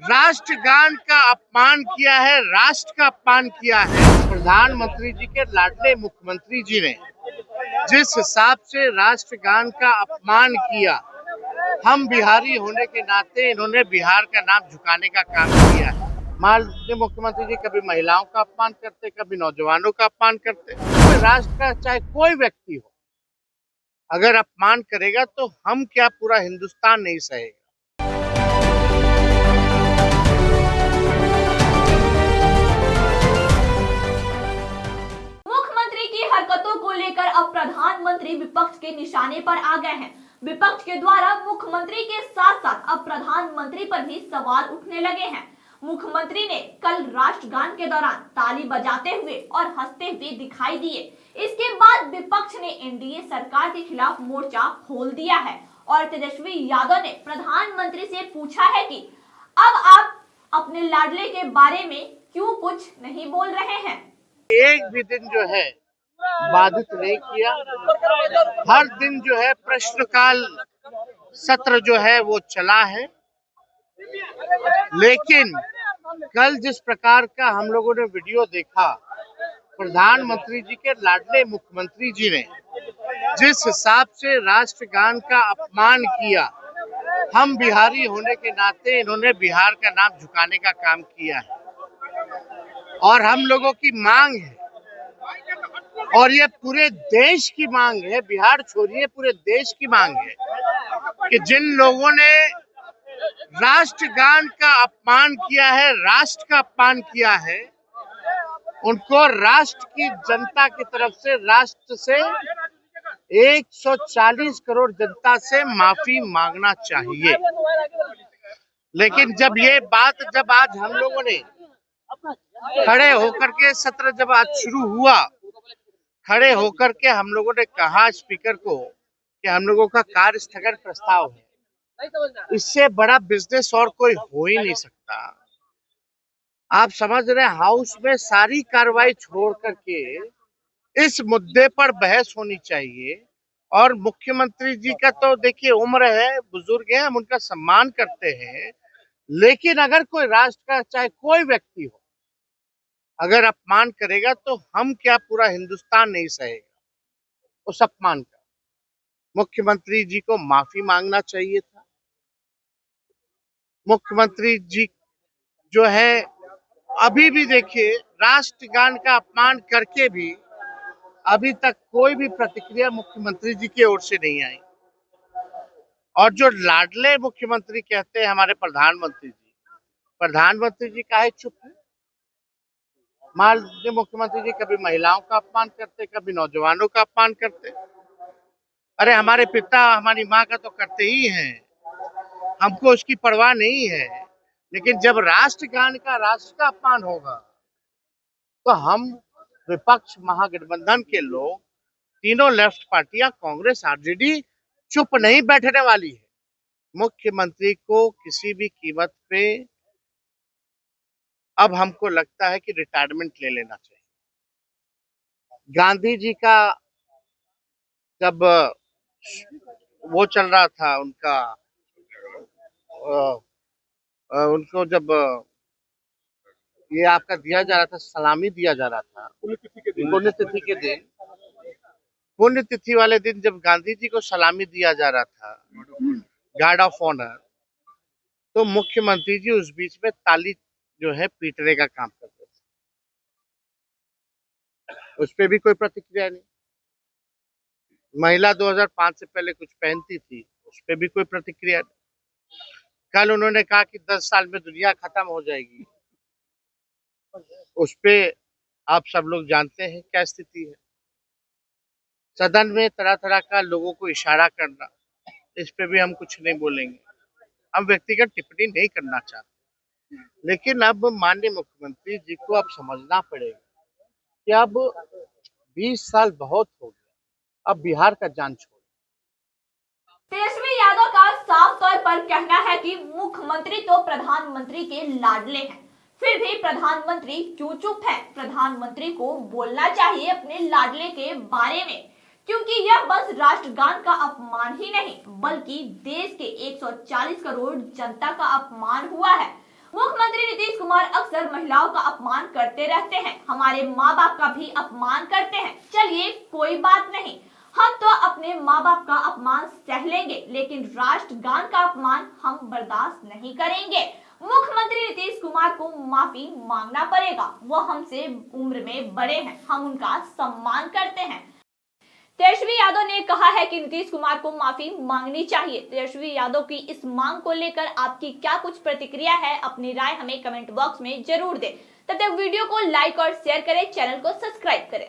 राष्ट्रगान का अपमान किया है, राष्ट्र का अपमान किया है। प्रधानमंत्री जी के लाडले मुख्यमंत्री जी ने जिस हिसाब से राष्ट्रगान का अपमान किया, हम बिहारी होने के नाते इन्होंने बिहार का नाम झुकाने का काम किया है। माननीय मुख्यमंत्री जी कभी महिलाओं का अपमान करते, कभी नौजवानों का अपमान करते। तो राष्ट्र का चाहे कोई व्यक्ति हो, अगर अपमान करेगा तो हम क्या पूरा हिंदुस्तान नहीं सहेगा। मुख्यमंत्री की हरकतों को लेकर अब प्रधानमंत्री विपक्ष के निशाने पर आ गए हैं। विपक्ष के द्वारा मुख्यमंत्री के साथ साथ अब प्रधानमंत्री पर भी सवाल उठने लगे हैं। मुख्यमंत्री ने कल राष्ट्रगान के दौरान ताली बजाते हुए और हंसते हुए दिखाई दिए। इसके बाद विपक्ष ने एनडीए सरकार के खिलाफ मोर्चा खोल दिया है और तेजस्वी यादव ने प्रधानमंत्री से पूछा है कि अब आप अपने लाडले के बारे में क्यों कुछ नहीं बोल रहे हैं। एक भी दिन जो है बाधित नहीं किया। हर दिन जो है प्रश्नकाल सत्र जो है वो चला है। लेकिन कल जिस प्रकार का हम लोगों ने वीडियो देखा, प्रधानमंत्री जी के लाडले मुख्यमंत्री जी ने जिस हिसाब से राष्ट्रगान का अपमान किया, हम बिहारी होने के नाते इन्होंने बिहार का नाम झुकाने का काम किया है। और हम लोगों की मांग है, और ये पूरे देश की मांग है, बिहार छोड़िए पूरे देश की मांग है कि जिन लोगों ने राष्ट्रगान का अपमान किया है, राष्ट्र का अपमान किया है, उनको राष्ट्र की जनता की तरफ से, राष्ट्र से 140 करोड़ जनता से माफी मांगना चाहिए। लेकिन जब आज हम लोगों ने खड़े होकर के सत्र जब आज शुरू हुआ, खड़े होकर के हम लोगों ने कहा स्पीकर को कि हम लोगों का कार्य स्थगन प्रस्ताव है। इससे बड़ा बिजनेस और कोई हो ही नहीं सकता। आप समझ रहे हैं, हाउस में सारी कार्रवाई छोड़ करके इस मुद्दे पर बहस होनी चाहिए। और मुख्यमंत्री जी का तो देखिए उम्र है, बुजुर्ग है, हम उनका सम्मान करते हैं। लेकिन अगर कोई राष्ट्र का चाहे कोई व्यक्ति हो, अगर अपमान करेगा तो हम क्या पूरा हिंदुस्तान नहीं सहेगा उस अपमान का। मुख्यमंत्री जी को माफी मांगना चाहिए था। मुख्यमंत्री जी जो है अभी भी देखिए राष्ट्रगान का अपमान करके भी अभी तक कोई भी प्रतिक्रिया मुख्यमंत्री जी की ओर से नहीं आई। और जो लाडले मुख्यमंत्री कहते हैं हमारे प्रधानमंत्री जी काहे चुप है। माननीय मुख्यमंत्री जी कभी महिलाओं का अपमान करते, कभी नौजवानों का अपमान करते। अरे हमारे पिता हमारी माँ का तो करते ही हैं, हमको उसकी परवाह नहीं है। लेकिन जब राष्ट्रगान का, राष्ट्र का अपमान होगा तो हम विपक्ष महागठबंधन के लोग, तीनों लेफ्ट पार्टियां, कांग्रेस, आरजेडी चुप नहीं बैठने वाली है। मुख्यमंत्री को किसी भी कीमत पे अब हमको लगता है कि रिटायरमेंट ले लेना चाहिए। गांधी जी का जब वो चल रहा था उनको जब ये आपका दिया जा रहा था, सलामी दिया जा रहा था पुण्यतिथि वाले दिन जब गांधी जी को सलामी दिया जा रहा था, गार्ड ऑफ ऑनर, तो मुख्यमंत्री जी उस बीच में ताली जो है पीटने का काम करते थे। उस पर भी कोई प्रतिक्रिया नहीं। महिला 2005 से पहले कुछ पहनती थी, उस पर भी कोई प्रतिक्रिया नहीं। कल उन्होंने कहा कि 10 साल में दुनिया खत्म हो जाएगी, उस पे आप सब लोग जानते हैं क्या स्थिति है। सदन में तरह तरह का लोगों को इशारा करना, इस पे भी हम कुछ नहीं बोलेंगे। हम व्यक्तिगत टिप्पणी नहीं करना चाहते। लेकिन अब माननीय मुख्यमंत्री जी को अब समझना पड़ेगा कि अब 20 साल बहुत हो गया, अब बिहार का जान छोड़। तेजस्वी यादव का साफ तौर पर कहना है कि मुख्यमंत्री तो प्रधानमंत्री के लाडले हैं, फिर भी प्रधानमंत्री क्यों चुप है। प्रधानमंत्री को बोलना चाहिए अपने लाडले के बारे में, क्योंकि यह बस राष्ट्रगान का अपमान ही नहीं बल्कि देश के 140 करोड़ जनता का अपमान हुआ है। कुमार अक्सर महिलाओं का अपमान करते रहते हैं, हमारे माँ बाप का भी अपमान करते हैं। चलिए कोई बात नहीं, हम तो अपने माँ बाप का अपमान सह लेंगे, लेकिन राष्ट्रगान का अपमान हम बर्दाश्त नहीं करेंगे। मुख्यमंत्री नीतीश कुमार को माफी मांगना पड़ेगा। वो हमसे उम्र में बड़े हैं, हम उनका सम्मान करते हैं। तेजस्वी यादव ने कहा है कि नीतीश कुमार को माफी मांगनी चाहिए। तेजस्वी यादव की इस मांग को लेकर आपकी क्या कुछ प्रतिक्रिया है, अपनी राय हमें कमेंट बॉक्स में जरूर दें। तब तक वीडियो को लाइक और शेयर करें, चैनल को सब्सक्राइब करें।